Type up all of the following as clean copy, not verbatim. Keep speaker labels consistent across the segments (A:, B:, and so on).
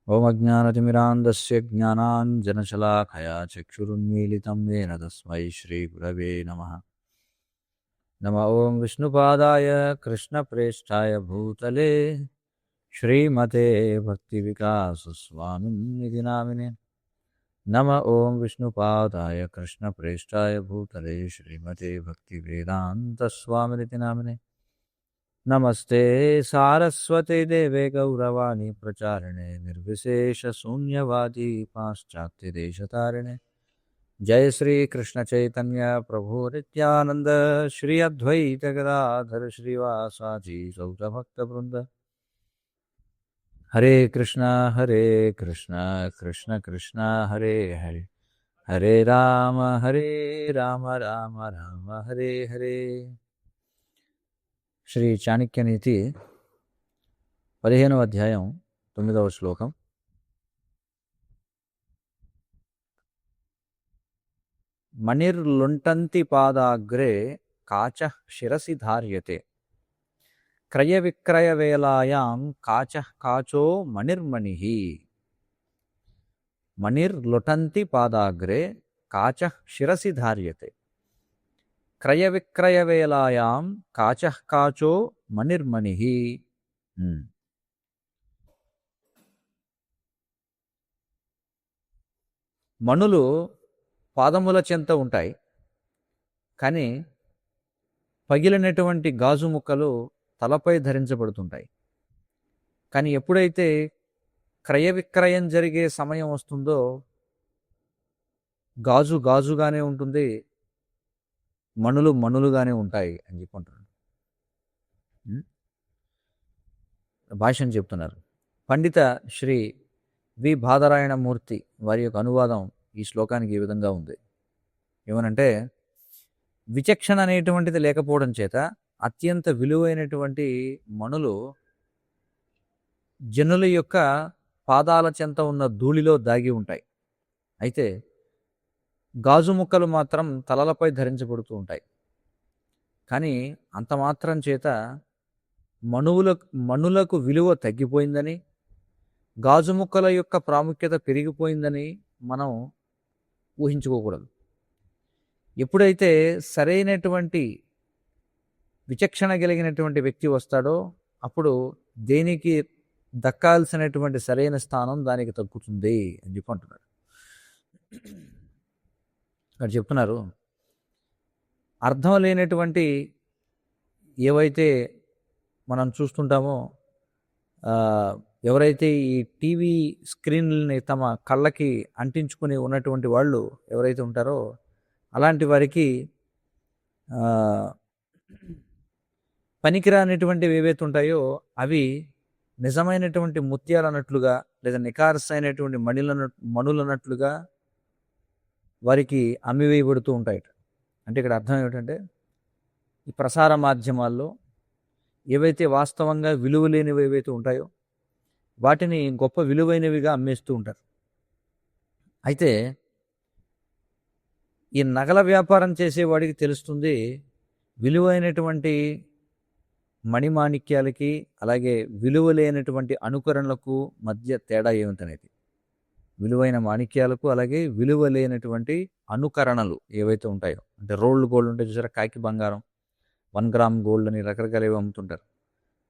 A: ఓం అజ్ఞానతిమిరాంధస్య జ్ఞానాంజనశలాకయా చక్షురున్మీలితం येन తస్మై శ్రీగురవే నమః. నమ ఓం విష్ణుపాదాయ కృష్ణప్రేష్ఠాయ భూతలే శ్రీమతే భక్తివికాసస్వామినిధి నామినే. నమ ఓం విష్ణుపాదాయ కృష్ణప్రేష్ఠాయ భూతలే శ్రీమతే భక్తివేదాంతస్వామినిధి నామినే. నమస్తే సారస్వతే దేవే గౌరవాణి ప్రచారిణే నిర్విశేష శూన్యవాది పాశ్చాత్యదేశతారిణే. జయ శ్రీ కృష్ణ చైతన్య ప్రభు నిత్యానంద శ్రీ అద్వైత గదాధర శ్రీవాసాజీ సౌత భక్త బృంద. హరే కృష్ణ కృష్ణ కృష్ణ హరే హరే, హరే రామ రామ రామ హరే హరే. శ్రీ చాణక్యనీతి 15వ అధ్యాయం 9వ శ్లోకం. మణిర్లుంటంతి పాదాగ్రే కాచ శిరసి ధార్యతే, క్రయ విక్రయ వేలాయాం కాచ కాచో మణిర్మణి. మణిర్లుటంతి పాదాగ్రే కాచ శిరసి ధార్యతే, క్రయ విక్రయ వేలాయాం కాచ కాచో మణిర్మణి. మణులు పాదముల చెంత ఉంటాయి, కానీ పగిలినటువంటి గాజు ముక్కలు తలపై ధరించబడుతుంటాయి. కానీ ఎప్పుడైతే క్రయ విక్రయం జరిగే సమయం వస్తుందో గాజు గాజుగానే ఉంటుంది, మణులు మణులుగానే ఉంటాయి అని చెప్పుకుంటున్నాడు. భాష్యం చెప్తున్నారు. పండిత శ్రీ వి బాదరాయణమూర్తి వారి యొక్క అనువాదం ఈ శ్లోకానికి ఈ విధంగా ఉంది. ఏమనంటే, విచక్షణ అనేటువంటిది లేకపోవడం చేత అత్యంత విలువైనటువంటి మణులు జనుల యొక్క పాదాల చెంత ఉన్న ధూళిలో దాగి ఉంటాయి. అయితే గాజు ముక్కలు మాత్రం తలలపై ధరించబడుతూ ఉంటాయి. కానీ అంత మాత్రం చేత మణులకు విలువ తగ్గిపోయిందని, గాజు ముక్కల యొక్క ప్రాముఖ్యత పెరిగిపోయిందని మనం ఊహించుకోకూడదు. ఎప్పుడైతే సరైనటువంటి విచక్షణ కలిగినటువంటి వ్యక్తి వస్తాడో అప్పుడు దేనికి దక్కాల్సినటువంటి సరైన స్థానం దానికి తగ్గుతుంది అని చెప్పి అంటున్నాడు. ఇక్కడ చెప్తున్నారు, అర్థం లేనటువంటి ఏవైతే మనం చూస్తుంటామో, ఎవరైతే ఈ టీవీ స్క్రీన్లని తమ కళ్ళకి అంటించుకుని ఉన్నటువంటి వాళ్ళు ఎవరైతే ఉంటారో అలాంటి వారికి పనికిరానటువంటివి ఏవైతే ఉంటాయో అవి నిజమైనటువంటి ముత్యాలు అన్నట్లుగా లేదా నికారసైనటువంటి మణులన్నట్లుగా వారికి అమ్మివేయబడుతూ ఉంటాయి. అంటే ఇక్కడ అర్థం ఏమిటంటే, ఈ ప్రసార మాధ్యమాల్లో ఏవైతే వాస్తవంగా విలువ లేనివి ఏవైతే ఉంటాయో వాటిని గొప్ప విలువైనవిగా అమ్మేస్తూ ఉంటారు. అయితే ఈ నగల వ్యాపారం చేసేవాడికి తెలుస్తుంది విలువైనటువంటి మణిమాణిక్యాలకి అలాగే విలువ లేనటువంటి అనుకరణలకు మధ్య తేడా ఏమిటనేది. విలువైన మాణిక్యాలకు అలాగే విలువ లేనటువంటి అనుకరణలు ఏవైతే ఉంటాయో, అంటే రోల్డ్ గోల్డ్ ఉంటే చూసారా, కాకి బంగారం, 1 గ్రామ్ గోల్డ్ అని రకరకాలు ఏవి అమ్ముతుంటారు.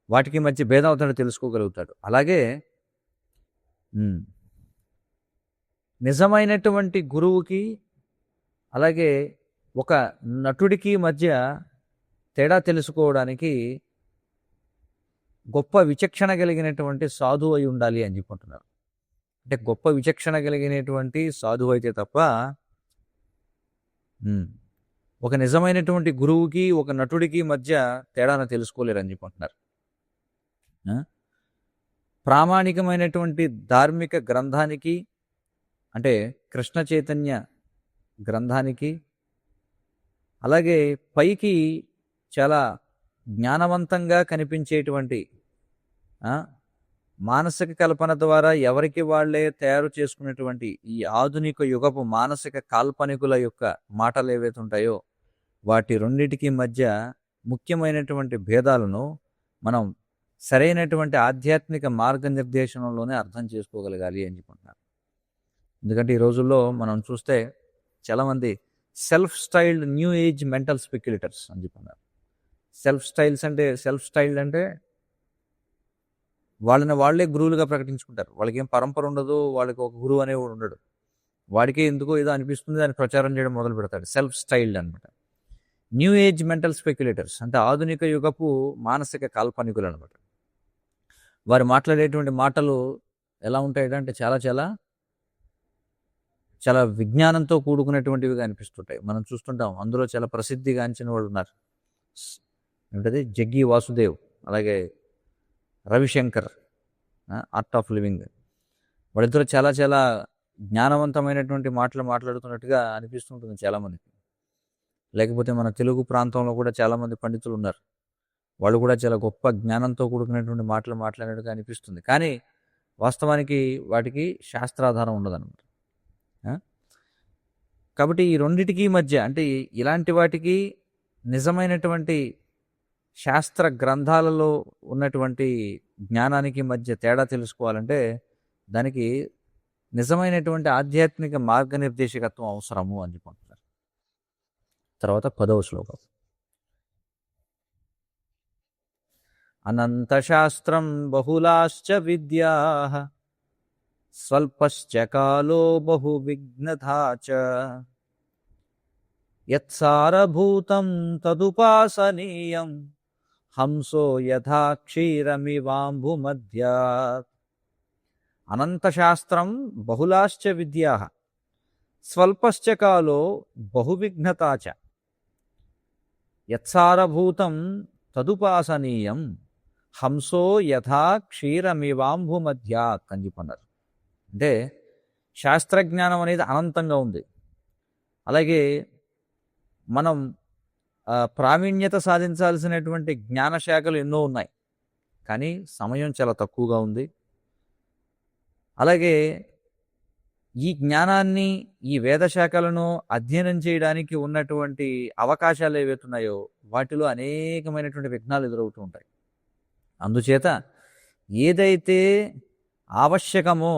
A: వాటికి మధ్య భేదం అతడు తెలుసుకోగలుగుతాడు. అలాగే నిజమైనటువంటి గురువుకి అలాగే ఒక నటుడికి మధ్య తేడా తెలుసుకోవడానికి గొప్ప విచక్షణ కలిగినటువంటి సాధువు అయి ఉండాలి అని చెప్పుకుంటున్నారు. అంటే గొప్ప విచక్షణ కలిగినటువంటి సాధువు అయితే తప్ప ఒక నిజమైనటువంటి గురువుకి ఒక నటుడికి మధ్య తేడాను తెలుసుకోలేరు అని చెప్పుకుంటున్నారు. ప్రామాణికమైనటువంటి ధార్మిక గ్రంథానికి, అంటే కృష్ణ చైతన్య గ్రంథానికి, అలాగే పైకి చాలా జ్ఞానవంతంగా కనిపించేటువంటి మానసిక కల్పన ద్వారా ఎవరికి వాళ్లే తయారు చేసుకునేటువంటి ఈ ఆధునిక యుగపు మానసిక కాల్పనికుల యొక్క మాటలు ఏవైతే ఉంటాయో వాటి రెండింటికి మధ్య ముఖ్యమైనటువంటి భేదాలను మనం సరైనటువంటి ఆధ్యాత్మిక మార్గనిర్దేశనంలోనే అర్థం చేసుకోగలగాలి అని చెప్పుకుంటున్నారు. ఎందుకంటే ఈ రోజుల్లో మనం చూస్తే చాలామంది self styled new age mental speculators అని చెప్పుకున్నారు. సెల్ఫ్ స్టైల్డ్ అంటే వాళ్ళని వాళ్ళే గురువులుగా ప్రకటించుకుంటారు. వాళ్ళకి ఏం పరంపర ఉండదు, వాళ్ళకి ఒక గురువు అనేవాడు ఉండడు. వాడికే ఎందుకో ఏదో అనిపిస్తుంది, దాన్ని ప్రచారం చేయడం మొదలు పెడతాడు. సెల్ఫ్ స్టైల్డ్ అనమాట. న్యూ ఏజ్ మెంటల్ స్పెక్యులేటర్స్ అంటే ఆధునిక యుగపు మానసిక కాల్పనికులు అనమాట. వారు మాట్లాడేటువంటి మాటలు ఎలా ఉంటాయంటే చాలా చాలా చాలా విజ్ఞానంతో కూడుకునేటువంటివిగా అనిపిస్తుంటాయి. మనం చూస్తుంటాం. అందులో చాలా ప్రసిద్ధిగాంచిన వాళ్ళు ఉన్నారు. ఏంటది జగ్గి వాసుదేవ్, అలాగే రవిశంకర్, ఆర్ట్ ఆఫ్ లివింగ్. వాళ్ళిద్దరూ చాలా చాలా జ్ఞానవంతమైనటువంటి మాటలు మాట్లాడుతున్నట్టుగా అనిపిస్తుంటుంది చాలామందికి. లేకపోతే మన తెలుగు ప్రాంతంలో కూడా చాలామంది పండితులు ఉన్నారు. వాళ్ళు కూడా చాలా గొప్ప జ్ఞానంతో కూడుకునేటువంటి మాటలు మాట్లాడినట్టుగా అనిపిస్తుంది. కానీ వాస్తవానికి వాటికి శాస్త్రాధారం ఉండదన్నమాట. కాబట్టి ఈ రెండిటికి మధ్య అంటే ఇలాంటి వాటికి నిజమైనటువంటి శాస్త్ర గ్రంథాలలో ఉన్నటువంటి జ్ఞానానికి మధ్య తేడా తెలుసుకోవాలంటే దానికి నిజమైనటువంటి ఆధ్యాత్మిక మార్గనిర్దేశకత్వం అవసరము అని చెప్పుకుంటున్నారు. తర్వాత 10వ శ్లోకం. అనంతశాస్త్రం బహుళాశ్చ విద్యా స్వల్పశ్చ కాలో బహువిఘ్నతా చ యత్సారభూతం తదుపాసనీయం హంసో యథా క్షీరమివాంబుమధ్యాత్. అనంతశాస్త్రం బహుళాశ్చ విద్యా స్వల్పశ్చ కాలో బహువిఘ్నతా చ యత్సారభూతం తదుపాసనీయం హంసో యథా క్షీరమివాంబుమధ్యాత్ అని చెప్పన్నారు. అంటే శాస్త్రజ్ఞానం అనేది అనంతంగా ఉంది. అలాగే మనం ప్రావీణ్యత సాధించాల్సినటువంటి జ్ఞానశాఖలు ఎన్నో ఉన్నాయి, కానీ సమయం చాలా తక్కువగా ఉంది. అలాగే ఈ జ్ఞానాన్ని, ఈ వేదశాఖలను అధ్యయనం చేయడానికి ఉన్నటువంటి అవకాశాలు ఏవైతున్నాయో వాటిలో అనేకమైనటువంటి విఘ్నాలు ఎదురవుతూ ఉంటాయి. అందుచేత ఏదైతే ఆవశ్యకమో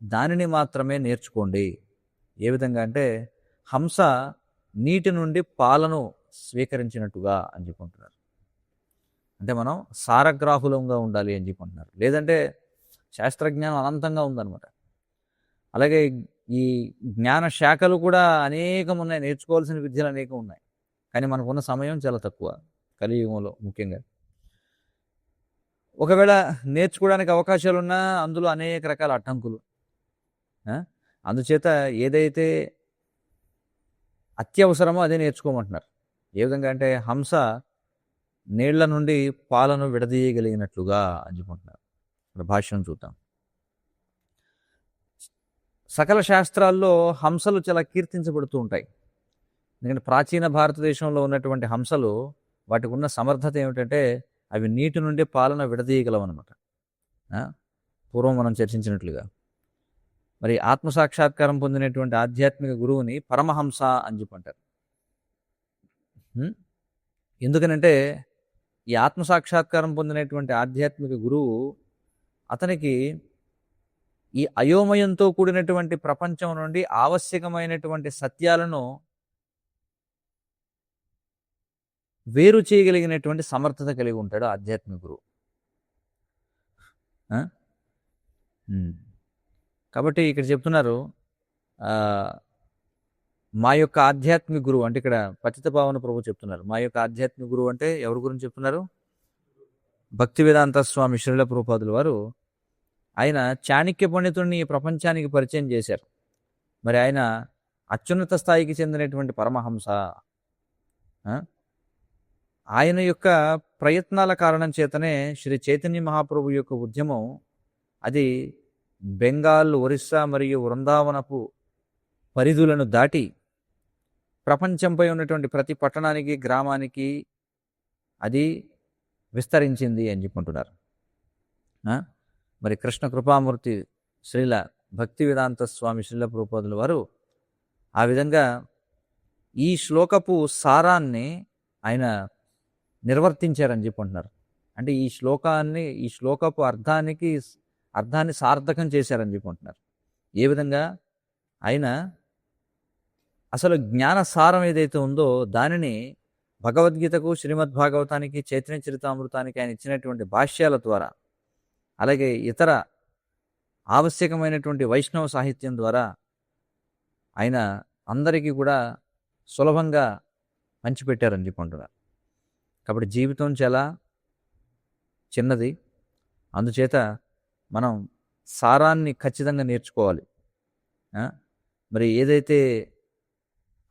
A: దానిని మాత్రమే నేర్చుకోండి. ఏ విధంగా అంటే హంస నీటి నుండి పాలను స్వీకరించినట్టుగా అని చెప్పుకుంటున్నారు. అంటే మనం సారగ్రాహులంగా ఉండాలి అని చెప్పుకుంటున్నారు. లేదంటే శాస్త్రజ్ఞానం అనంతంగా ఉందన్నమాట. అలాగే ఈ జ్ఞాన శాఖలు కూడా అనేకం ఉన్నాయి, నేర్చుకోవాల్సిన విద్యలు అనేకం ఉన్నాయి, కానీ మనకున్న సమయం చాలా తక్కువ కలియుగంలో. ముఖ్యంగా ఒకవేళ నేర్చుకోవడానికి అవకాశాలు ఉన్నా అందులో అనేక రకాల అడ్డంకులు. అందుచేత ఏదైతే అత్యవసరమో అదే నేర్చుకోమంటున్నారు. ఏ విధంగా అంటే హంస నీళ్ల నుండి పాలను విడదీయగలిగినట్లుగా అని చెప్పుకుంటున్నారు. ఇక్కడ భాష్యం చూద్దాం. సకల శాస్త్రాల్లో హంసలు చాలా కీర్తించబడుతూ ఉంటాయి. ఎందుకంటే ప్రాచీన భారతదేశంలో ఉన్నటువంటి హంసలు వాటికి ఉన్న సమర్థత ఏమిటంటే అవి నీటి నుండి పాలన విడదీయగలవన్నమాట. పూర్వం మనం చర్చించినట్లుగా. మరి ఆత్మసాక్షాత్కారం పొందినటువంటి ఆధ్యాత్మిక గురువుని పరమహంస అని చెప్పంటారు. ఎందుకనంటే ఈ ఆత్మసాక్షాత్కారం పొందినటువంటి ఆధ్యాత్మిక గురువు అతనికి ఈ అయోమయంతో కూడినటువంటి ప్రపంచం నుండి ఆవశ్యకమైనటువంటి సత్యాలను వేరు చేయగలిగినటువంటి సమర్థత కలిగి ఉంటాడు ఆధ్యాత్మిక గురువు. కాబట్టి ఇక్కడ చెప్తున్నారు మా యొక్క ఆధ్యాత్మిక గురువు అంటే ఇక్కడ పతిత పావన ప్రభు చెప్తున్నారు. మా యొక్క ఆధ్యాత్మిక గురువు అంటే ఎవరి గురించి చెప్తున్నారు? భక్తి వేదాంత స్వామి శ్రీల ప్రభుపాదుల వారు. ఆయన చాణక్య పండితుడిని ప్రపంచానికి పరిచయం చేశారు. మరి ఆయన అత్యున్నత స్థాయికి చెందినటువంటి పరమహంస. ఆయన యొక్క ప్రయత్నాల కారణం చేతనే శ్రీ చైతన్య మహాప్రభు యొక్క ఉద్యమం అది బెంగాల్, ఒరిస్సా మరియు వృందావనపు పరిధులను దాటి ప్రపంచంపై ఉన్నటువంటి ప్రతి పట్టణానికి, గ్రామానికి అది విస్తరించింది అని చెప్పుకుంటున్నారు. మరి కృష్ణ కృపామూర్తి శ్రీల భక్తి వేదాంత స్వామి శ్రీల ప్రభుపాదుల వారు ఆ విధంగా ఈ శ్లోకపు సారాన్ని ఆయన నిర్వర్తించారని చెప్పుకుంటున్నారు. అంటే ఈ శ్లోకపు అర్థాన్ని సార్థకం చేశారని చెప్పుకుంటున్నారు. ఏ విధంగా? ఆయన అసలు జ్ఞాన సారం ఏదైతే ఉందో దానిని భగవద్గీతకు, శ్రీమద్భాగవతానికి, చైతన్య చరితామృతానికి ఆయన ఇచ్చినటువంటి భాష్యాల ద్వారా, అలాగే ఇతర ఆవశ్యకమైనటువంటి వైష్ణవ సాహిత్యం ద్వారా ఆయన అందరికీ కూడా సులభంగా పంచిపెట్టారని చెప్పుకుంటున్నారు. కాబట్టి జీవితం చాలా చిన్నది, అందుచేత మనం సారాన్ని ఖచ్చితంగా నేర్చుకోవాలి. మరి ఏదైతే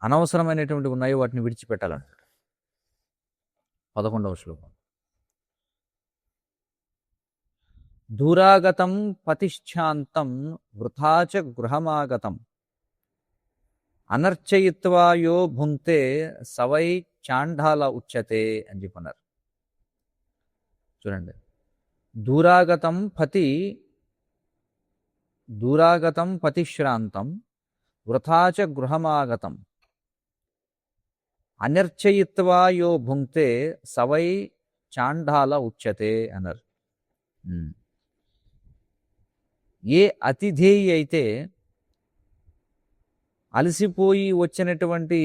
A: అనవసరమైనటువంటి ఉన్నాయో వాటిని విడిచిపెట్టాలంటాడు. 11వ శ్లోకం. దూరాగతం పతిశ్చాంతం వృథాచ గృహమాగతం అనర్చయిత్వా యో భుంక్తే సవై చాండాల ఉచ్యతే అని చెప్పన్నారు. చూడండి, దూరాగతం పతిశ్రాంతం వృథాచ గృహమాగతం అనర్చయిత్వా యో భుంక్తే సవై చాండాల ఉచ్యతే అన్నారు. ఏ అతిథేయి అయితే అలసిపోయి వచ్చినటువంటి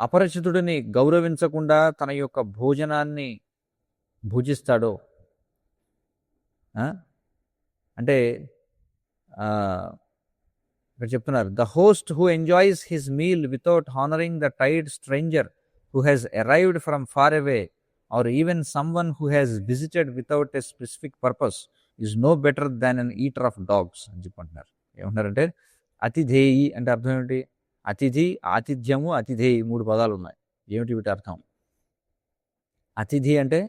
A: అపరిచితుడిని గౌరవించకుండా తన యొక్క భోజనాన్ని భుజిస్తాడో, అంటే ఇక్కడ చెప్తున్నారు, the host who enjoys his meal without honouring the tired stranger who has arrived from far away or even someone who has visited without a specific purpose is no better than an eater of dogs అని చెప్పుకుంటున్నారు. ఏమంటారంటే అతిథేయి అంటే అర్థం ఏమిటి? అతిథి, ఆతిథ్యము, అతిథేయి 3 పదాలు ఉన్నాయి. ఏమిటి వీటి అర్థం? అతిథి అంటే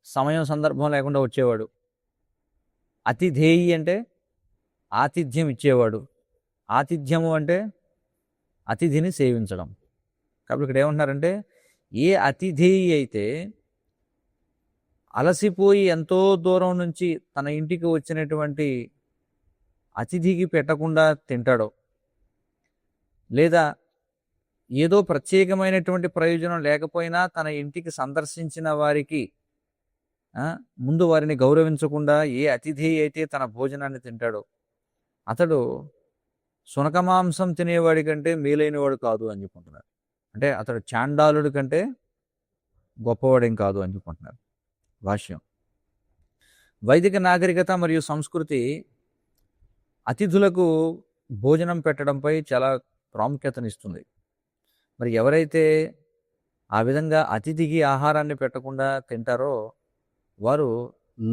A: సమయం సందర్భం లేకుండా వచ్చేవాడు. అతిథేయి అంటే ఆతిథ్యం ఇచ్చేవాడు. ఆతిథ్యము అంటే అతిథిని సేవించడం. కాబట్టి ఇక్కడ ఏమంటున్నారంటే ఏ అతిథేయి అయితే అలసిపోయి ఎంతో దూరం నుంచి తన ఇంటికి వచ్చినటువంటి అతిథికి పెట్టకుండా తింటాడో, లేదా ఏదో ప్రత్యేకమైనటువంటి ప్రయోజనం లేకపోయినా తన ఇంటికి సందర్శించిన వారికి ముందు వారిని గౌరవించకుండా ఏ అతిథి అయితే తన భోజనాన్ని తింటాడో అతడు సునకమాంసం తినేవాడి కంటే మేలైనవాడు కాదు అని చెప్పుకుంటున్నారు. అంటే అతడు చాండాలుడి కంటే గొప్పవాడేం కాదు అని చెప్పుకుంటున్నారు. భాష్యం. వైదిక నాగరికత మరియు సంస్కృతి అతిథులకు భోజనం పెట్టడంపై చాలా ప్రాముఖ్యతనిస్తుంది. మరి ఎవరైతే ఆ విధంగా అతిథికి ఆహారాన్ని పెట్టకుండా తింటారో వారు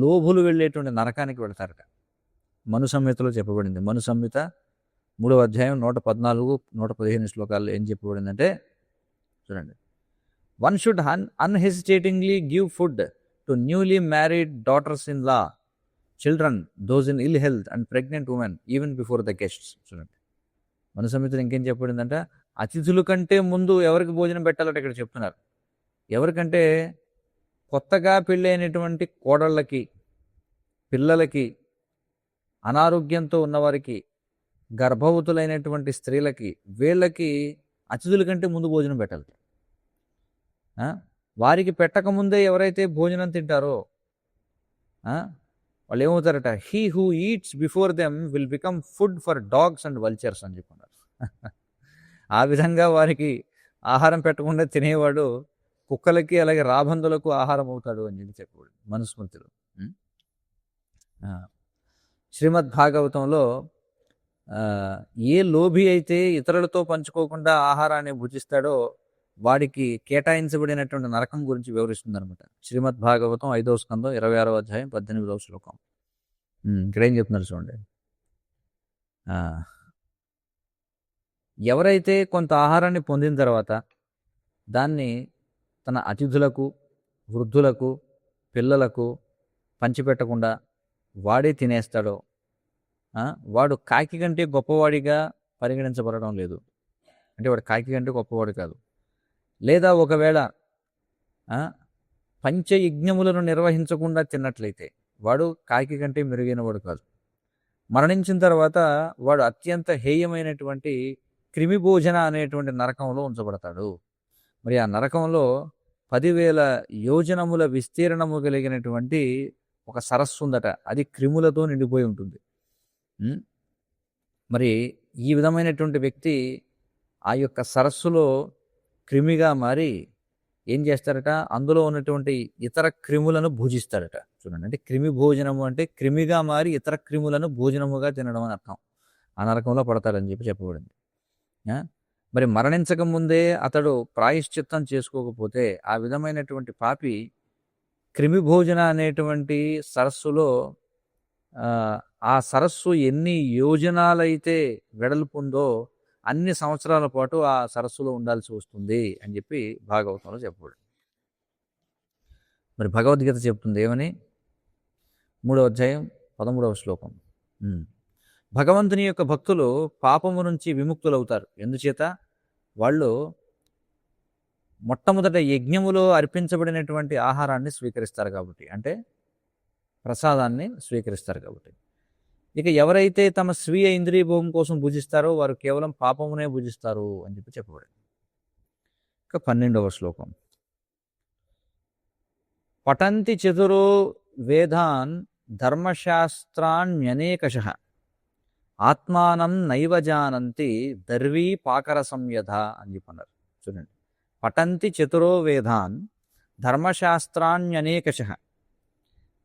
A: లోభులు వెళ్ళేటువంటి నరకానికి వెళతారట. మను సంహితలో చెప్పబడింది. మను సంహిత 3వ అధ్యాయం 114, 115 శ్లోకాల్లో ఏం చెప్పబడిందంటే చూడండి, one should unhesitatingly give food to newly married daughters in law, children, those in ill health and pregnant women even before the guests. చూడండి, మను సంహితలో ఇంకేం చెప్పబడిందంటే అతిథుల కంటే ముందు ఎవరికి భోజనం పెట్టాలంటే ఇక్కడ చెప్తున్నారు. ఎవరికంటే కొత్తగా పెళ్ళైనటువంటి కోడళ్ళకి, పిల్లలకి, అనారోగ్యంతో ఉన్నవారికి, గర్భవతులైనటువంటి స్త్రీలకి, వీళ్ళకి అతిథుల కంటే ముందు భోజనం పెట్టాలి. వారికి పెట్టకముందే ఎవరైతే భోజనం తింటారో వాళ్ళు ఏమవుతారట? He who eats before them will become food for dogs and vultures అని చెప్పుకున్నారు. ఆ విధంగా వారికి ఆహారం పెట్టకుండా తినేవాడు కుక్కలకి అలాగే రాబందులకు ఆహారం అవుతాడు అని చెప్పాడు మనుస్మృతిలో. శ్రీమద్భాగవతంలో ఏ లోభి అయితే ఇతరులతో పంచుకోకుండా ఆహారాన్ని భుజిస్తాడో వాడికి కేటాయించబడినటువంటి నరకం గురించి వివరిస్తుంది అనమాట. శ్రీమద్భాగవతం 5వ స్కందం 26వ అధ్యాయం 18వ శ్లోకం. ఇక్కడ ఏం చెప్తున్నారు చూడండి, ఎవరైతే కొంత ఆహారాన్ని పొందిన తర్వాత దాన్ని తన అతిథులకు, వృద్ధులకు, పిల్లలకు పంచిపెట్టకుండా వాడే తినేస్తాడో వాడు కాకి కంటే గొప్పవాడిగా పరిగణించబడడం లేదు. అంటే వాడు కాకి కంటే గొప్పవాడు కాదు. లేదా ఒకవేళ పంచయజ్ఞములను నిర్వహించకుండా తిన్నట్లయితే వాడు కాకి కంటే మెరుగైనవాడు కాదు. మరణించిన తర్వాత వాడు అత్యంత హేయమైనటువంటి క్రిమి భోజన అనేటువంటి నరకంలో ఉంచబడతాడు. మరి ఆ నరకంలో 10,000 యోజనముల విస్తీర్ణము కలిగినటువంటి ఒక సరస్సు ఉందట. అది క్రిములతో నిండిపోయి ఉంటుంది. మరి ఈ విధమైనటువంటి వ్యక్తి ఆ యొక్క సరస్సులో క్రిమిగా మారి ఏం చేస్తారట, అందులో ఉన్నటువంటి ఇతర క్రిములను భుజిస్తాడట. చూడండి, అంటే క్రిమి భోజనము అంటే క్రిమిగా మారి ఇతర క్రిములను భోజనముగా తినడం అని అర్థం. ఆ నరకంలో పడతాడని చెప్పబడింది. మరి మరణించక ముందే అతడు ప్రాయశ్చిత్తం చేసుకోకపోతే ఆ విధమైనటువంటి పాపి క్రిమి భోజన అనేటువంటి సరస్సులో ఆ సరస్సు ఎన్ని యోజనాలైతే వెడల్పుందో అన్ని సంవత్సరాల పాటు ఆ సరస్సులో ఉండాల్సి వస్తుంది అని చెప్పి భాగవతంలో చెప్పబడింది. మరి భగవద్గీత చెప్తుంది ఏమని? 3వ అధ్యాయం 13వ శ్లోకం. భగవంతుని యొక్క భక్తులు పాపము నుంచి విముక్తులవుతారు. ఎందుచేత? వాళ్ళు మొట్టమొదట యజ్ఞములో అర్పించబడినటువంటి ఆహారాన్ని స్వీకరిస్తారు కాబట్టి, అంటే ప్రసాదాన్ని స్వీకరిస్తారు కాబట్టి. ఇక ఎవరైతే తమ స్వీయ ఇంద్రియ భోగం కోసం భుజిస్తారో వారు కేవలం పాపమునే భుజిస్తారు అని చెప్పబడింది. ఇక 12వ శ్లోకం. పఠంతి చతురో వేదాన్ ధర్మశాస్త్రాణ్యనేకశః ఆత్మానం నైవ జానంతి దర్వీ పాకర సంయధ అని చెప్పన్నారు. చూడండి, పఠంతి చతురో వేదాన్ ధర్మశాస్త్రాణ్యనేకశః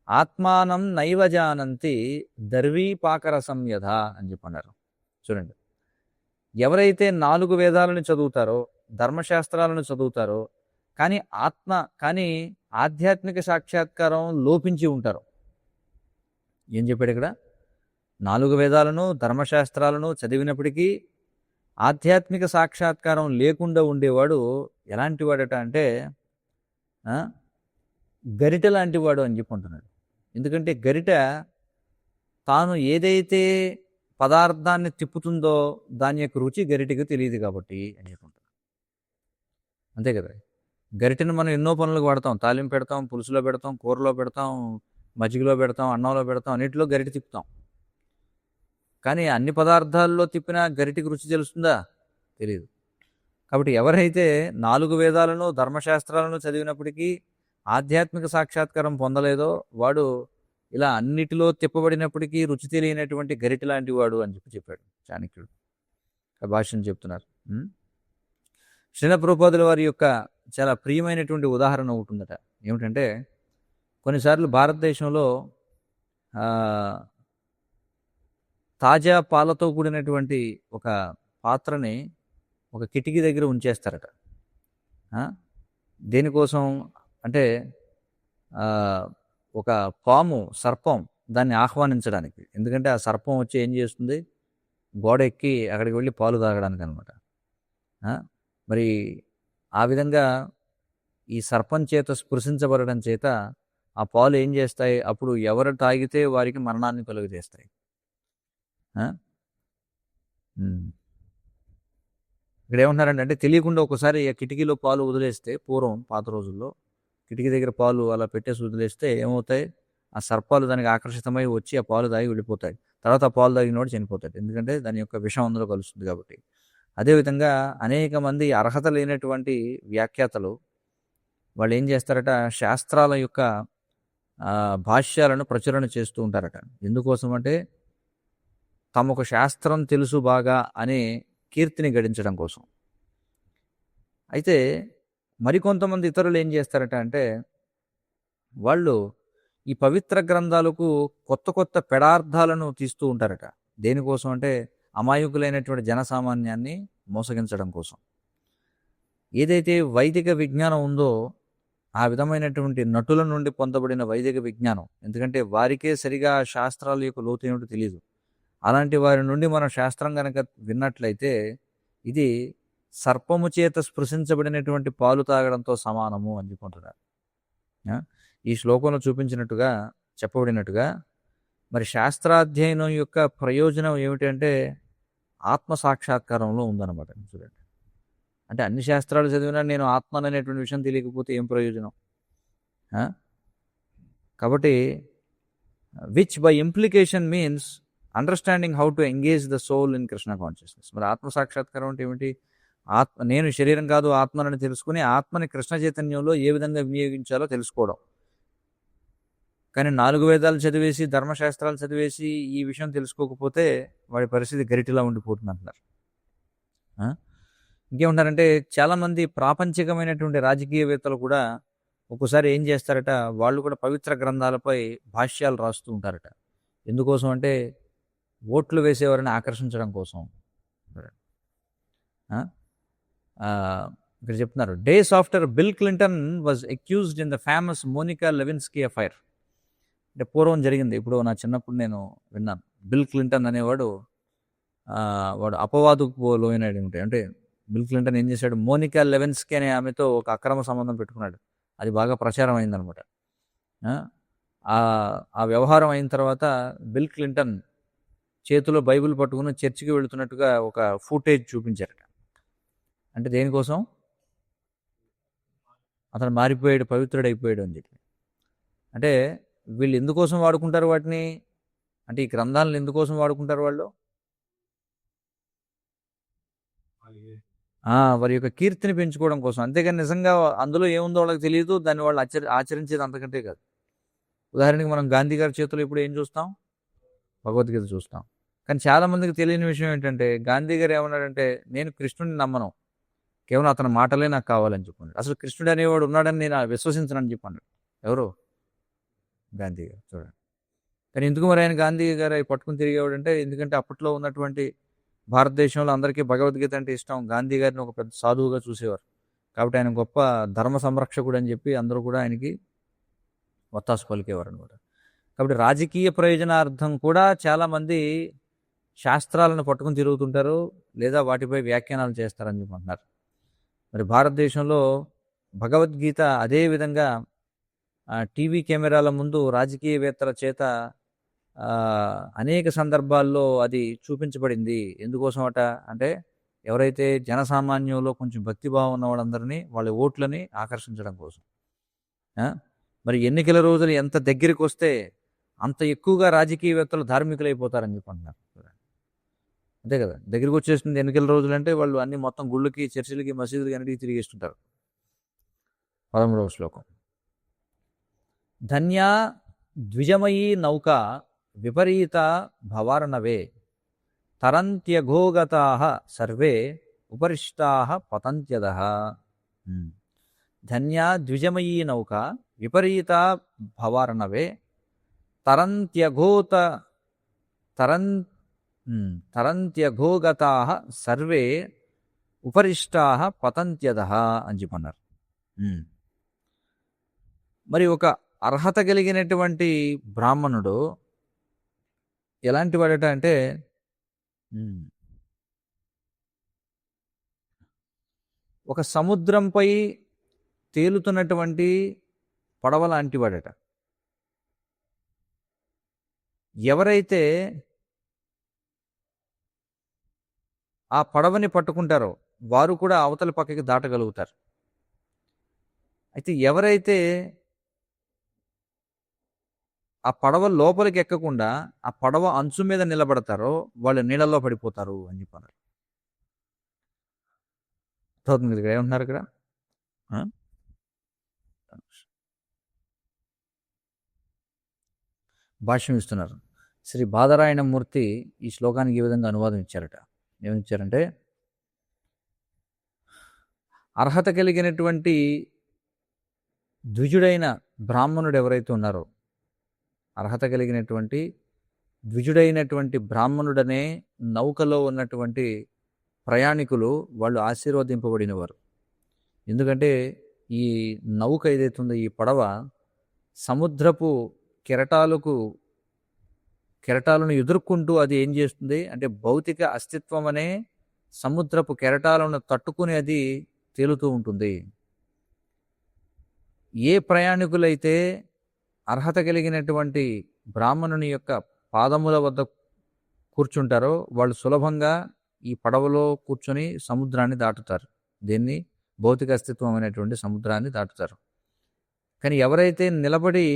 A: ఆత్మానం నైవ జానంతి దర్వీ పాకర సంయధ అని చెప్పన్నారు. చూడండి, ఎవరైతే 4 వేదాలను చదువుతారో, ధర్మశాస్త్రాలను చదువుతారో, కానీ ఆధ్యాత్మిక సాక్షాత్కారం లోపించి ఉంటారు. ఏం చెప్పాడు ఇక్కడ? 4 వేదాలను ధర్మశాస్త్రాలను చదివినప్పటికీ ఆధ్యాత్మిక సాక్షాత్కారం లేకుండా ఉండేవాడు ఎలాంటి వాడట అంటే గరిట లాంటి వాడు అని చెప్పుకుంటున్నాడు. ఎందుకంటే గరిట తాను ఏదైతే పదార్థాన్ని తిప్పుతుందో దాని యొక్క రుచి గరిటకు తెలియదు కాబట్టి అని చెప్పుకుంటున్నాడు. అంతే కదా, గరిటెను మనం ఎన్నో పనులకు వాడతాం. తాలింపు పెడతాం, పులుసులో పెడతాం, కూరలో పెడతాం, మజ్జిగలో పెడతాం, అన్నంలో పెడతాం, అన్నిటిలో గరిటె తిప్పుతాం. కానీ అన్ని పదార్థాల్లో తిప్పినా గరిటెకి రుచి తెలుస్తుందా? తెలియదు. కాబట్టి ఎవరైతే 4 వేదాలను ధర్మశాస్త్రాలను చదివినప్పటికీ ఆధ్యాత్మిక సాక్షాత్కారం పొందలేదో వాడు ఇలా అన్నిటిలో తిప్పబడినప్పటికీ రుచి తెలియనటువంటి గరిటె లాంటి వాడు అని చెప్పాడు చాణక్యుడు. భాష్యం చెప్తున్నారు. శ్రీల ప్రభుపాదుల వారి యొక్క చాలా ప్రియమైనటువంటి ఉదాహరణ ఒకటి ఉందట. ఏమిటంటే, కొన్నిసార్లు భారతదేశంలో తాజా పాలతో కూడినటువంటి ఒక పాత్రని ఒక కిటికీ దగ్గర ఉంచేస్తారట. దేనికోసం అంటే ఒక పాము, సర్పం దాన్ని ఆహ్వానించడానికి. ఎందుకంటే ఆ సర్పం వచ్చి ఏం చేస్తుంది, గోడ ఎక్కి అక్కడికి వెళ్ళి పాలు తాగడానికి అనమాట. మరి ఆ విధంగా ఈ సర్పం చేత స్పృశించబడడం చేత ఆ పాలు ఏం చేస్తాయి, అప్పుడు ఎవరు తాగితే వారికి మరణాన్ని కలుగజేస్తాయి. ఇక్కడ ఏమంటున్నారంటే, అంటే తెలియకుండా ఒకసారి ఆ కిటికీలో పాలు వదిలేస్తే, పూర్వం పాత రోజుల్లో కిటికీ దగ్గర పాలు అలా పెట్టేసి వదిలేస్తే ఏమవుతాయి, ఆ సర్పాలు దానికి ఆకర్షితమై వచ్చి ఆ పాలు తాగి వెళ్ళిపోతాయి. తర్వాత ఆ పాలు తాగినోడు చనిపోతాడు, ఎందుకంటే దాని యొక్క విషం అందులో కలుస్తుంది కాబట్టి. అదేవిధంగా అనేక మంది అర్హత లేనటువంటి వ్యాఖ్యాతలు వాళ్ళు ఏం చేస్తారట, శాస్త్రాల యొక్క భాష్యాలను ప్రచురణ చేస్తూ ఉంటారట. ఎందుకోసం అంటే తమకు శాస్త్రం తెలుసు బాగా అనే కీర్తిని గడించడం కోసం. అయితే మరికొంతమంది ఇతరులు ఏం చేస్తారట అంటే, వాళ్ళు ఈ పవిత్ర గ్రంథాలకు కొత్త కొత్త పెడార్థాలను తీస్తూ ఉంటారట. దేనికోసం అంటే అమాయకులైనటువంటి జనసామాన్యాన్ని మోసగించడం కోసం. ఏదైతే వైదిక విజ్ఞానం ఉందో ఆ విధమైనటువంటి నటుల నుండి పొందబడిన వైదిక విజ్ఞానం, ఎందుకంటే వారికే సరిగా శాస్త్రాల యొక్క లోతు ఏమిటో తెలియదు. అలాంటి వారి నుండి మనం శాస్త్రం కనుక విన్నట్లయితే ఇది సర్పము చేత స్పృశించబడినటువంటి పాలు తాగడంతో సమానము అని చెప్పుకుంటున్నారు. ఈ శ్లోకంలో చూపించినట్టుగా చెప్పబడినట్టుగా మరి శాస్త్రాధ్యయనం యొక్క ప్రయోజనం ఏమిటంటే ఆత్మ సాక్షాత్కారంలో ఉందన్నమాట. చూడండి, అంటే అన్ని శాస్త్రాలు చదివినా నేను ఆత్మ అనేటువంటి విషయం తెలియకపోతే ఏం ప్రయోజనం? కాబట్టి which by implication means understanding how to engage the soul in Krishna consciousness. మరి ఆత్మ సాక్షాత్కారం అంటే ఏమిటి? నేను శరీరం కాదు ఆత్మనని తెలుసుకుని ఆత్మని కృష్ణ చైతన్యంలో ఏ విధంగా వినియోగించాలో తెలుసుకోవడం. కానీ 4 వేదాలు చదివేసి ధర్మశాస్త్రాలు చదివేసి ఈ విషయం తెలుసుకోకపోతే వాడి పరిస్థితి గరిటిలా ఉండిపోతుంది అంటున్నారు. ఇంకేమంటారంటే చాలామంది ప్రాపంచికమైనటువంటి రాజకీయవేత్తలు కూడా ఒక్కోసారి ఏం చేస్తారట, వాళ్ళు కూడా పవిత్ర గ్రంథాలపై భాష్యాలు రాస్తూ ఉంటారట. ఎందుకోసం అంటే ఓట్లు వేసేవారిని ఆకర్షించడం కోసం. ఇక్కడ చెప్తున్నారు, days after Bill Clinton was accused in the famous Monica Lewinsky affair. అంటే పూర్వం జరిగింది, ఇప్పుడు నా చిన్నప్పుడు నేను విన్నాను. బిల్ క్లింటన్ అనేవాడు వాడు అపవాదుకు లోయనాడు. అంటే బిల్ క్లింటన్ ఏం చేశాడు, మోనికా లెవిన్స్కీ అనే ఆమెతో ఒక అక్రమ సంబంధం పెట్టుకున్నాడు. అది బాగా ప్రచారం అయిందనమాట. ఆ వ్యవహారం అయిన తర్వాత బిల్ క్లింటన్ చేతిలో బైబిల్ పట్టుకుని చర్చికి వెళుతున్నట్టుగా ఒక ఫుటేజ్ చూపించారట. అంటే దేనికోసం? అతను మారిపోయాడు, పవిత్రుడైపోయాడు అని చెప్పి. అంటే వీళ్ళు ఎందుకోసం వాడుకుంటారు వాటిని? అంటే ఈ గ్రంథాలను ఎందుకోసం వాడుకుంటారు వాళ్ళు? వారి యొక్క కీర్తిని పెంచుకోవడం కోసం. అంతేగాని నిజంగా అందులో ఏముందో వాళ్ళకి తెలియదు, దాన్ని వాళ్ళు ఆచరించేది అంతకంటే కాదు. ఉదాహరణకి మనం గాంధీ గారి చేతిలో ఇప్పుడు ఏం చూస్తాం? భగవద్గీత చూస్తాం. కానీ చాలామందికి తెలియని విషయం ఏంటంటే, గాంధీ గారు ఏమన్నాడంటే, నేను కృష్ణుడిని నమ్మను, కేవలం అతని మాటలే నాకు కావాలని చెప్పాడు. అసలు కృష్ణుడు అనేవాడు ఉన్నాడని నేను విశ్వసించనని చెప్పాడు. ఎవరు? గాంధీ గారు. చూడండి. కానీ ఎందుకు మరి ఆయన గాంధీ గారు అవి పట్టుకుని తిరిగేవాడంటే, ఎందుకంటే అప్పట్లో ఉన్నటువంటి భారతదేశంలో అందరికీ భగవద్గీత అంటే ఇష్టం. గాంధీ గారిని ఒక పెద్ద సాధువుగా చూసేవారు. కాబట్టి ఆయన గొప్ప ధర్మ సంరక్షకుడు అని చెప్పి అందరూ కూడా ఆయనకి వత్తాసు పలికేవారు అనమాట. కాబట్టి రాజకీయ ప్రయోజనార్థం కూడా చాలామంది శాస్త్రాలను పట్టుకుని తిరుగుతుంటారు, లేదా వాటిపై వ్యాఖ్యానాలు చేస్తారని చెప్పి అంటున్నారు. మరి భారతదేశంలో భగవద్గీత అదే విధంగా టీవీ కెమెరాల ముందు రాజకీయవేత్తల చేత అనేక సందర్భాల్లో అది చూపించబడింది. ఎందుకోసం అట అంటే, ఎవరైతే జనసామాన్యంలో కొంచెం భక్తిభావం ఉన్న వాళ్ళందరినీ, వాళ్ళ ఓట్లని ఆకర్షించడం కోసం. మరి ఎన్నికల రోజులు ఎంత దగ్గరికి వస్తే అంత ఎక్కువగా రాజకీయవేత్తలు ధార్మికులు అయిపోతారని చెప్పి అంటున్నారు. అంతే కదా, దగ్గరికి వచ్చేస్తుంది ఎన్నికల రోజులు అంటే వాళ్ళు అన్ని మొత్తం గుళ్ళకి, చర్చిలకి, మసీదులకి అన్నిటికీ తిరిగేస్తుంటారు. 13వ శ్లోకం. ధన్యా ద్విజమయీ నౌక విపరీత భవార్ణవే తరంత్యఘోగతాః సర్వే ఉపరిష్టాః పతంత్యదః. ధన్యా ద్విజమయీ నౌక విపరీత భవార్ణవే తరంత్యఘోగతాః సర్వే ఉపరిష్టాః పతంత్యదః అని చెప్పన్నారు. మరి ఒక అర్హత కలిగినటువంటి బ్రాహ్మణుడు ఎలాంటి వాడట అంటే, ఒక సముద్రంపై తేలుతున్నటువంటి పడవ లాంటి వాడట. ఎవరైతే ఆ పడవని పట్టుకుంటారో వారు కూడా అవతలి పక్కకి దాటగలుగుతారు. అయితే ఎవరైతే ఆ పడవ లోపలికి ఎక్కకుండా ఆ పడవ అంచు మీద నిలబడతారో వాళ్ళు నీళ్ళలో పడిపోతారు అని చెప్పారు. ఇక్కడ ఏమంటున్నారు? ఇక్కడ భాష్యం ఇస్తున్నారు. శ్రీ బాదరాయణమూర్తి ఈ శ్లోకానికి ఈ విధంగా అనువాదం ఇచ్చారట. ఏమిచ్చారంటే, అర్హత కలిగినటువంటి ద్విజుడైన బ్రాహ్మణుడు ఎవరైతే ఉన్నారో, అర్హత కలిగినటువంటి ద్విజుడైనటువంటి బ్రాహ్మణుడనే నౌకలో ఉన్నటువంటి ప్రయాణికులు వాళ్ళు ఆశీర్వదింపబడినవారు. ఎందుకంటే ఈ నౌక ఏదైతుందో, ఈ పడవ సముద్రపు కెరటాలను ఎదుర్కొంటూ అది ఏం చేస్తుంది అంటే, భౌతిక అస్తిత్వం అనే సముద్రపు కెరటాలను తట్టుకుని అది తేలుతూ ఉంటుంది. ఏ ప్రయాణికులైతే అర్హత కలిగినటువంటి బ్రాహ్మణుని యొక్క పాదముల వద్ద కూర్చుంటారో వాళ్ళు సులభంగా ఈ పడవలో కూర్చొని సముద్రాన్ని దాటుతారు. దీన్ని భౌతిక అస్తిత్వం అనేటువంటి సముద్రాన్ని దాటుతారు. కానీ ఎవరైతే నిలబడి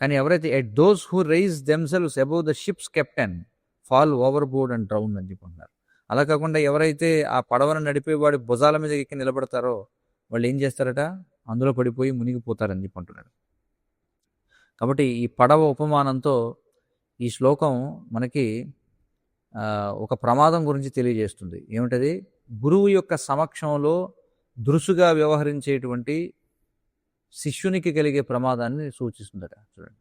A: కానీ ఎవరైతే at those who rise themselves above the ship's captain fall overboard and drown అని చెప్పుకుంటున్నారు. అలా కాకుండా ఎవరైతే ఆ పడవను నడిపేవాడి భుజాల మీద ఎక్కి నిలబడతారో వాళ్ళు ఏం చేస్తారట, అందులో పడిపోయి మునిగిపోతారని చెప్పుకుంటున్నాడు. కాబట్టి ఈ పడవ ఉపమానంతో ఈ శ్లోకం మనకి ఒక ప్రమాదం గురించి తెలియజేస్తుంది. ఏమిటది? గురువు యొక్క సమక్షంలో దురుసుగా వ్యవహరించేటువంటి శిష్యునికి కలిగే ప్రమాదాన్ని సూచిస్తుందట. చూడండి,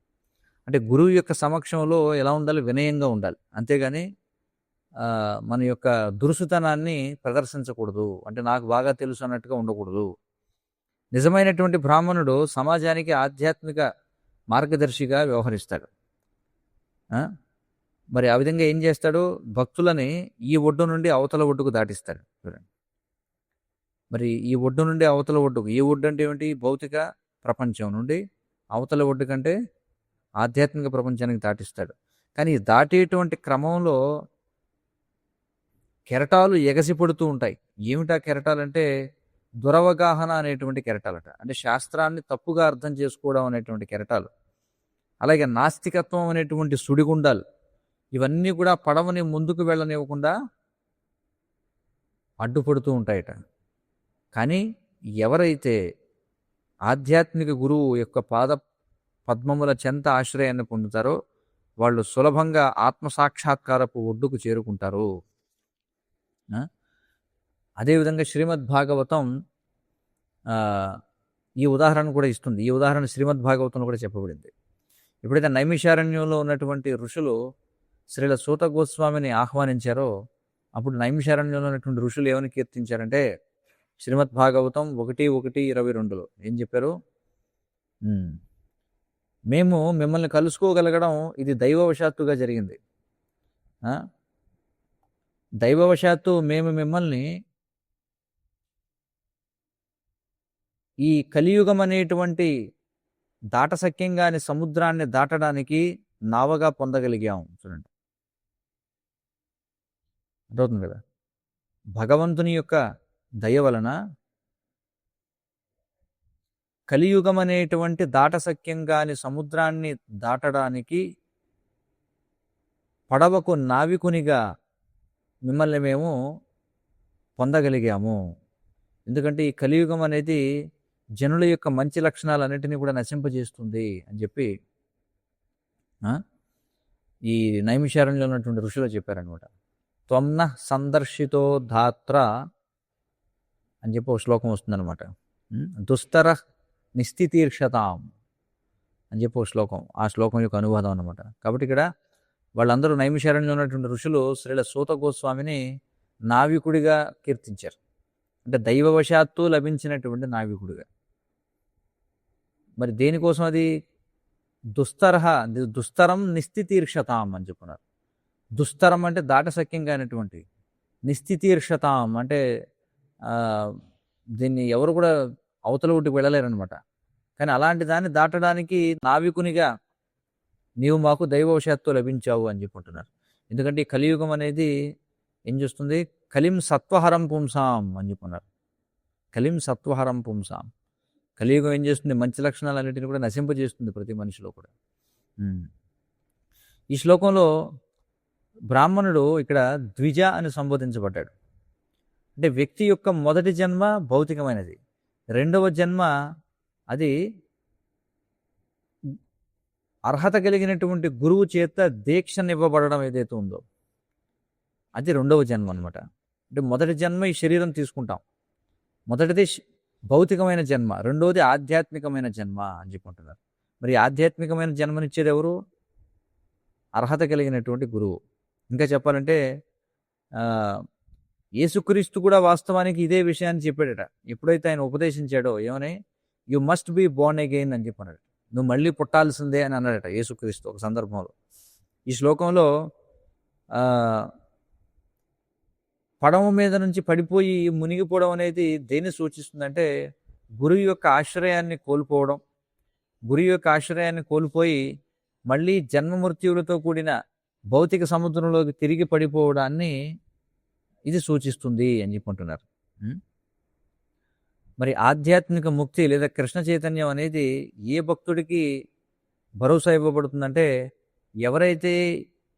A: అంటే గురువు యొక్క సమక్షంలో ఎలా ఉండాలి? వినయంగా ఉండాలి, అంతేగాని మన యొక్క దురుసుతనాన్ని ప్రదర్శించకూడదు. అంటే నాకు బాగా తెలుసు అన్నట్టుగా ఉండకూడదు. నిజమైనటువంటి బ్రాహ్మణుడు సమాజానికి ఆధ్యాత్మిక మార్గదర్శిగా వ్యవహరిస్తాడు. మరి ఆ విధంగా ఏం చేస్తాడు? భక్తులని ఈ ఒడ్డు నుండి అవతల ఒడ్డుకు దాటిస్తాడు. చూడండి, మరి ఈ ఒడ్డు నుండి అవతల ఒడ్డుకు, ఈ ఒడ్డు అంటే ఏమిటి? భౌతిక ప్రపంచం నుండి అవతల ఒడ్డు కంటే ఆధ్యాత్మిక ప్రపంచానికి దాటిస్తాడు. కానీ దాటేటువంటి క్రమంలో కెరటాలు ఎగసిపడుతూ ఉంటాయి. ఏమిటా కెరటాలంటే దురవగాహన అనేటువంటి కెరటాలట. అంటే శాస్త్రాన్ని తప్పుగా అర్థం చేసుకోవడం అనేటువంటి కెరటాలు, అలాగే నాస్తికత్వం అనేటువంటి సుడిగుండాలు, ఇవన్నీ కూడా పడవని ముందుకు వెళ్ళనివ్వకుండా అడ్డుపడుతూ ఉంటాయట. కానీ ఎవరైతే ఆధ్యాత్మిక గురువు యొక్క పాద పద్మముల చెంత ఆశ్రయాన్ని పొందుతారో వాళ్ళు సులభంగా ఆత్మసాక్షాత్కారపు ఒడ్డుకు చేరుకుంటారు. అదేవిధంగా శ్రీమద్ భాగవతం ఈ ఉదాహరణ కూడా ఇస్తుంది. ఈ ఉదాహరణ శ్రీమద్ భాగవతంలో కూడా చెప్పబడింది. ఎప్పుడైతే నైమిషారణ్యంలో ఉన్నటువంటి ఋషులు శ్రీల సూత గోస్వామిని ఆహ్వానించారో అప్పుడు నైమిషారణ్యంలో ఉన్నటువంటి ఋషులు ఏమని కీర్తించారంటే శ్రీమద్ భాగవతం 1:1-22లో ఏం చెప్పారు? మేము మిమ్మల్ని కలుసుకోగలగడం ఇది దైవవశాత్తుగా జరిగింది. దైవవశాత్తు మేము మిమ్మల్ని ఈ కలియుగం అనేటువంటి దాటసఖ్యంగాని సముద్రాన్ని దాటడానికి నావగా పొందగలిగాం. చూడండి, అర్థవుతుంది కదా? భగవంతుని యొక్క దయ వలన కలియుగం అనేటువంటి దాటసఖ్యంగాని సముద్రాన్ని దాటడానికి పడవకు నావికునిగా మిమ్మల్ని మేము పొందగలిగాము. ఎందుకంటే ఈ కలియుగం అనేది జనుల యొక్క మంచి లక్షణాలన్నింటినీ కూడా నశింపజేస్తుంది అని చెప్పి ఈ నైమిషారణ్యంలో ఉన్నటువంటి ఋషులు చెప్పారనమాట. త్వమ్న సందర్శితో ధాత్ర అని చెప్పి ఒక శ్లోకం వస్తుందన్నమాట. దుస్తర నిస్థితీర్షతాం అని చెప్పి ఒక శ్లోకం, ఆ శ్లోకం యొక్క అనువాదం అన్నమాట. కాబట్టి ఇక్కడ వాళ్ళందరూ నైమిషారణ్యంలో ఉన్నటువంటి ఋషులు శ్రీల సూత గోస్వామిని నావికుడిగా కీర్తించారు. అంటే దైవవశాత్తు లభించినటువంటి నావికుడిగా. మరి దేనికోసం అది? దుస్తరం నిస్థితీర్షతాం అని చెప్పున్నారు. దుస్తరం అంటే దాటసఖ్యంగా అయినటువంటి, నిస్థితీర్షతాం అంటే దీన్ని ఎవరు కూడా అవతల ఒడ్డుకు వెళ్ళలేరనమాట. కానీ అలాంటి దాన్ని దాటడానికి నావికునిగా నీవు మాకు దైవవశాత్తు లభించావు అని చెప్పుకుంటున్నారు. ఎందుకంటే ఈ కలియుగం అనేది ఏం చేస్తుంది? కలిం సత్వహరం పుంసాం అని చెప్పున్నారు. కలిం సత్వహరం పుంసాం. కలియుగం ఏం చేస్తుంది? మంచి లక్షణాలన్నింటినీ కూడా నశింపజేస్తుంది ప్రతి మనిషిలో కూడా. ఈ శ్లోకంలో బ్రాహ్మణుడు ఇక్కడ ద్విజ అని సంబోధించబడ్డాడు. అంటే వ్యక్తి యొక్క మొదటి జన్మ భౌతికమైనది, రెండవ జన్మ అది అర్హత కలిగినటువంటి గురువు చేత దీక్షనివ్వబడడం ఏదైతే ఉందో అది రెండవ జన్మ అనమాట. అంటే మొదటి జన్మ ఈ శరీరం తీసుకుంటాం, మొదటిది భౌతికమైన జన్మ, రెండవది ఆధ్యాత్మికమైన జన్మ అని చెప్పుకుంటున్నారు. మరి ఆధ్యాత్మికమైన జన్మనిచ్చేది ఎవరు? అర్హత కలిగినటువంటి గురువు. ఇంకా చెప్పాలంటే యేసుక్రీస్తు కూడా వాస్తవానికి ఇదే విషయాన్ని చెప్పాడట. ఎప్పుడైతే ఆయన ఉపదేశించాడో ఏమని, you must be born again అని చెప్పన్నాడు. నువ్వు మళ్ళీ పుట్టాల్సిందే అని అన్నాడట యేసుక్రీస్తు ఒక సందర్భంలో. ఈ శ్లోకంలో పడవ మీద నుంచి పడిపోయి మునిగిపోవడం అనేది దేన్ని సూచిస్తుందంటే గురువు యొక్క ఆశ్రయాన్ని కోల్పోవడం, గురువు యొక్క ఆశ్రయాన్ని కోల్పోయి మళ్ళీ జన్మమృత్యువులతో కూడిన భౌతిక సముద్రంలోకి తిరిగి పడిపోవడాన్ని ఇది సూచిస్తుంది అని చెప్పుకుంటున్నారు. మరి ఆధ్యాత్మిక ముక్తి లేదా కృష్ణ చైతన్యం అనేది ఏ భక్తుడికి భరోసా ఇవ్వబడుతుందంటే ఎవరైతే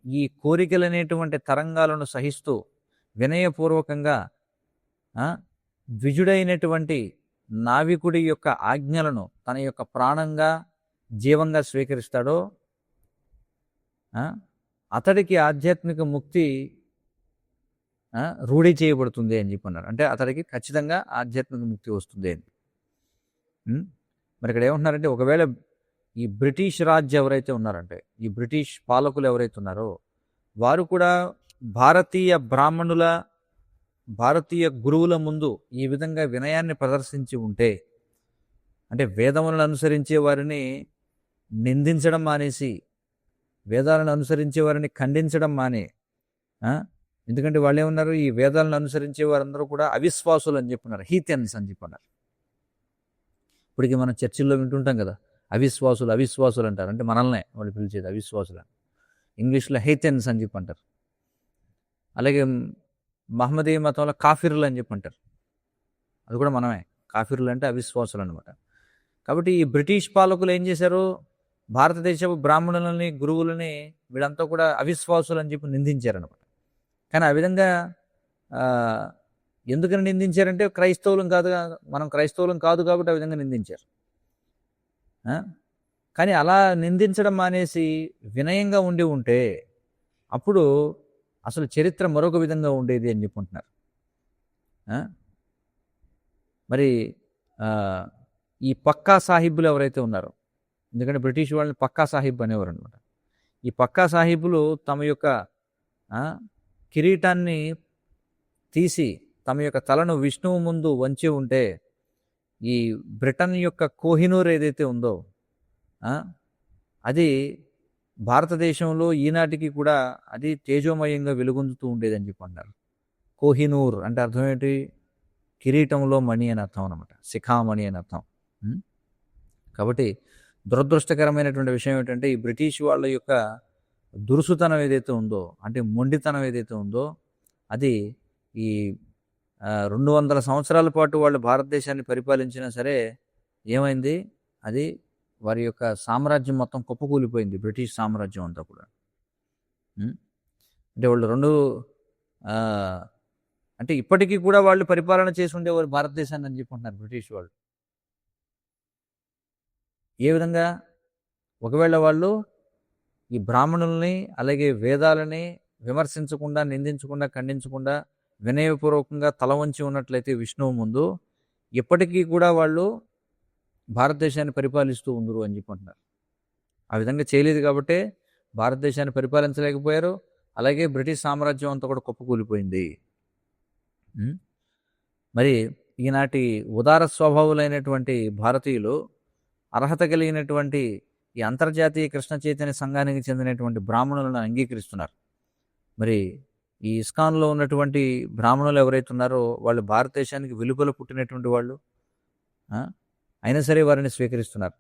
A: ఈ కోరికలనేటువంటి తరంగాలను సహిస్తూ వినయపూర్వకంగా ద్విజుడైనటువంటి నావికుడి యొక్క ఆజ్ఞలను తన యొక్క ప్రాణంగా జీవంగా స్వీకరిస్తాడో అతడికి ఆధ్యాత్మిక ముక్తి రూఢి చేయబడుతుంది అని చెప్పన్నారు. అంటే అతడికి ఖచ్చితంగా ఆధ్యాత్మిక ముక్తి వస్తుంది అని. మరి ఇక్కడ ఏమంటున్నారంటే ఒకవేళ ఈ బ్రిటిష్ రాజ్ ఎవరైతే ఉన్నారంటే ఈ బ్రిటిష్ పాలకులు ఎవరైతే ఉన్నారో వారు కూడా భారతీయ బ్రాహ్మణుల భారతీయ గురువుల ముందు ఈ విధంగా వినయాన్ని ప్రదర్శించి ఉంటే, అంటే వేదములను అనుసరించే వారిని నిందించడం మానేసి వేదాలను అనుసరించే వారిని ఖండించడం మానే, ఎందుకంటే వాళ్ళు ఏమన్నారు, ఈ వేదాలను అనుసరించే వారందరూ కూడా అవిశ్వాసులు అని చెప్పున్నారు, హీథెన్స్ అని చెప్పన్నారు. ఇప్పటికీ మనం చర్చిల్లో వింటుంటాం కదా, అవిశ్వాసులు అవిశ్వాసులు అంటారు. అంటే మనల్నే వాళ్ళు పిలిచేది అవిశ్వాసులు అని. ఇంగ్లీష్లో హీథెన్స్ అని చెప్పి అంటారు. అలాగే మహమ్మదీ మతంలో కాఫిర్లు అని చెప్పి అంటారు. అది కూడా మనమే. కాఫిర్లు అంటే అవిశ్వాసులు అనమాట. కాబట్టి ఈ బ్రిటిష్ పాలకులు ఏం చేశారు, భారతదేశపు బ్రాహ్మణులని గురువులని వీళ్ళంతా కూడా అవిశ్వాసులు అని చెప్పి నిందించారనమాట. కానీ ఆ విధంగా ఎందుకని నిందించారంటే మనం క్రైస్తవులం కాదు కాబట్టి ఆ విధంగా నిందించారు. కానీ అలా నిందించడం మానేసి వినయంగా ఉంటే అప్పుడు అసలు చరిత్ర మరొక విధంగా ఉండేది అని చెప్పుకుంటున్నారు. మరి ఈ పక్కా సాహిబ్బులు ఎవరైతే ఉన్నారో, ఎందుకంటే బ్రిటిష్ వాళ్ళని పక్కా సాహిబ్ అనేవారు అనమాట. ఈ పక్కా సాహిబులు తమ యొక్క కిరీటాన్ని తీసి తమ యొక్క తలను విష్ణువు ముందు వంచి ఉంటే ఈ బ్రిటన్ యొక్క కోహినూర్ ఏదైతే ఉందో అది భారతదేశంలో ఈనాటికి కూడా అది తేజోమయంగా వెలుగొందుతూ ఉండేదని చెప్పి అన్నారు. కోహినూర్ అంటే అర్థం ఏంటి, కిరీటంలో మణి అని అర్థం అనమాట, శిఖామణి అని అర్థం. కాబట్టి దురదృష్టకరమైనటువంటి విషయం ఏంటంటే ఈ బ్రిటిష్ వాళ్ళ యొక్క దురుసుతనం ఏదైతే ఉందో, అంటే మొండితనం ఏదైతే ఉందో, అది ఈ 200 సంవత్సరాల పాటు వాళ్ళు భారతదేశాన్ని పరిపాలించినా సరే ఏమైంది, అది వారి యొక్క సామ్రాజ్యం మొత్తం కుప్పకూలిపోయింది, బ్రిటిష్ సామ్రాజ్యం అంతా కూడా. అంటే వాళ్ళు అంటే ఇప్పటికీ కూడా వాళ్ళు పరిపాలన చేసి ఉండేవారు భారతదేశాన్ని అని చెప్పుకుంటున్నారు బ్రిటిష్ వాళ్ళు. ఏ విధంగా, ఒకవేళ వాళ్ళు ఈ బ్రాహ్మణుల్ని అలాగే వేదాలని విమర్శించకుండా, నిందించకుండా, ఖండించకుండా వినయపూర్వకంగా తల వంచి ఉన్నట్లయితే విష్ణువు ముందు, ఇప్పటికీ కూడా వాళ్ళు భారతదేశాన్ని పరిపాలిస్తూ ఉందరు అని చెప్పుకుంటున్నారు. ఆ విధంగా చేయలేదు కాబట్టే భారతదేశాన్ని పరిపాలించలేకపోయారు. అలాగే బ్రిటిష్ సామ్రాజ్యం అంతా కూడా కుప్పకూలిపోయింది. మరి ఈనాటి ఉదార స్వభావులైనటువంటి భారతీయులు అర్హత కలిగినటువంటి ఈ అంతర్జాతీయ కృష్ణ చైతన్య సంఘానికి చెందినటువంటి బ్రాహ్మణులను అంగీకరిస్తున్నారు. మరి ఈ ఇస్కాన్లో ఉన్నటువంటి బ్రాహ్మణులు ఎవరైతే ఉన్నారో వాళ్ళు భారతదేశానికి వెలుపల పుట్టినటువంటి వాళ్ళు, అయినా సరే వారిని స్వీకరిస్తున్నారు.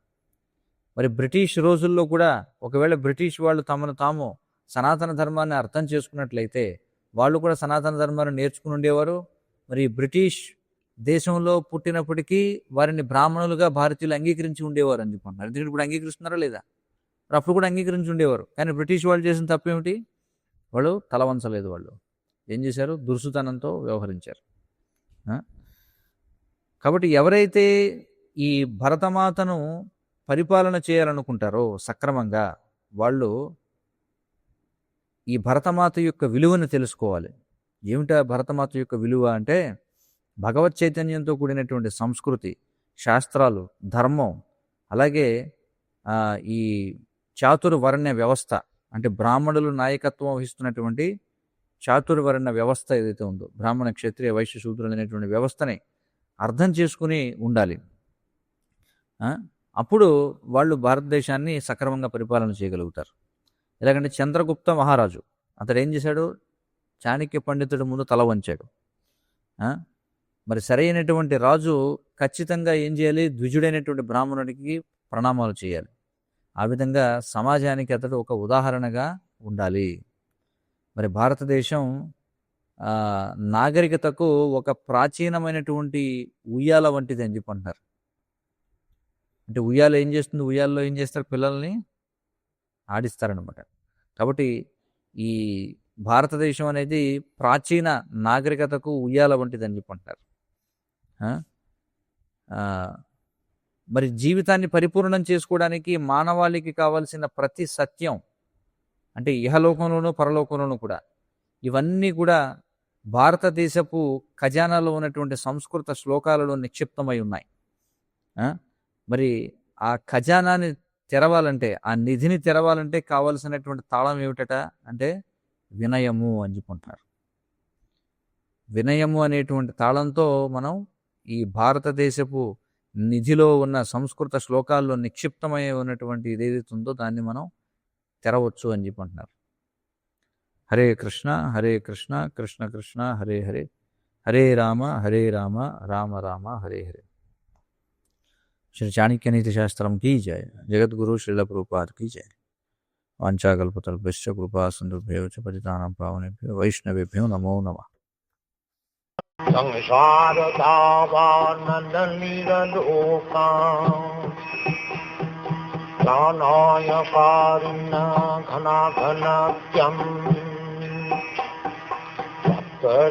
A: మరి బ్రిటిష్ రోజుల్లో కూడా ఒకవేళ బ్రిటిష్ వాళ్ళు తమను తాము సనాతన ధర్మాన్ని అర్థం చేసుకున్నట్లయితే వాళ్ళు కూడా సనాతన ధర్మాన్ని నేర్చుకుని ఉండేవారు. మరి బ్రిటిష్ దేశంలో పుట్టినప్పటికీ వారిని బ్రాహ్మణులుగా భారతీయులు అంగీకరించి ఉండేవారు అని చెప్పుకుంటున్నారు. ఎందుకంటే ఇప్పుడు అంగీకరిస్తున్నారా లేదా, అప్పుడు కూడా అంగీకరించి ఉండేవారు. కానీ బ్రిటిష్ వాళ్ళు చేసిన తప్పేమిటి, వాళ్ళు తల వంచలేదు. వాళ్ళు ఏం చేశారు, దురుసుతనంతో వ్యవహరించారు. కాబట్టి ఎవరైతే ఈ భరతమాతను పరిపాలన చేయాలనుకుంటారో సక్రమంగా, వాళ్ళు ఈ భరతమాత యొక్క విలువను తెలుసుకోవాలి. ఏమిటా భరతమాత యొక్క విలువ అంటే భగవత్ చైతన్యంతో కూడినటువంటి సంస్కృతి, శాస్త్రాలు, ధర్మం, అలాగే ఈ చాతుర్వర్ణ వ్యవస్థ, అంటే బ్రాహ్మణులు నాయకత్వం వహిస్తున్నటువంటి చాతుర్వర్ణ వ్యవస్థ ఏదైతే ఉందో, బ్రాహ్మణ, క్షత్రియ, వైశ్య, శూద్రులు అనేటువంటి వ్యవస్థని అర్థం చేసుకుని ఉండాలి. అప్పుడు వాళ్ళు భారతదేశాన్ని సక్రమంగా పరిపాలన చేయగలుగుతారు. ఎలాగంటే చంద్రగుప్త మహారాజు అతడు ఏం చేశాడు, చాణక్య పండితుడి ముందు తల వంచాడు. మరి సరైనటువంటి రాజు ఖచ్చితంగా ఏం చేయాలి, ద్విజుడైనటువంటి బ్రాహ్మణుడికి ప్రణామాలు చేయాలి. ఆ విధంగా సమాజానికి అతడు ఒక ఉదాహరణగా ఉండాలి. మరి భారతదేశం నాగరికతకు ఒక ప్రాచీనమైనటువంటి ఉయ్యాల వంటిది అని చెప్పి అంటున్నారు. అంటే ఉయ్యాల ఏం చేస్తుంది, ఉయ్యాలలో ఏం చేస్తారు, పిల్లల్ని ఆడిస్తారనమాట. కాబట్టి ఈ భారతదేశం అనేది ప్రాచీన నాగరికతకు ఉయ్యాల వంటిదని చెప్పి అంటారు. ఆ? ఆ, మరి జీవితాన్ని పరిపూర్ణం చేసుకోవడానికి మానవాళికి కావాల్సిన ప్రతి సత్యం, అంటే ఇహలోకంలోనూ పరలోకంలోనూ కూడా, ఇవన్నీ కూడా భారతదేశపు ఖజానాలో ఉన్నటువంటి సంస్కృత శ్లోకాలలో నిక్షిప్తమై ఉన్నాయి. మరి ఆ ఖజానాని తెరవాలంటే, ఆ నిధిని తెరవాలంటే కావలసినటువంటి తాళం ఏమిటట అంటే వినయము అని చెప్పుకుంటారు. వినయము అనేటువంటి తాళంతో మనం ఈ భారతదేశపు నిధిలో ఉన్న సంస్కృత శ్లోకాల్లో నిక్షిప్తమై ఉన్నటువంటి ఏదైతే ఉందో దాన్ని మనం తెరవచ్చు అని చెప్పుకుంటున్నారు. హరే కృష్ణ కృష్ణ కృష్ణ హరే హరే, హరే రామ రామ రామ హరే హరే. श्री चाणक्य नीति शास्त्रम की जय. जगत गुरु श्रील प्रभुपाद की जय. वाञ्छाकल्पतरुभ्यश्च कृपा सिन्धुभ्यो च पतितानां पावनेभ्यो वैष्णवेभ्यो नमो नमः.
B: संसार दावानन्दनीरलोका प्राणाय कारुण्य घनाघनत्यम्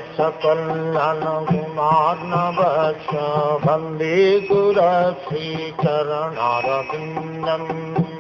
B: सकलनगुणार्णवश्च वन्दे गुरश्रीचरणारविन्दम्.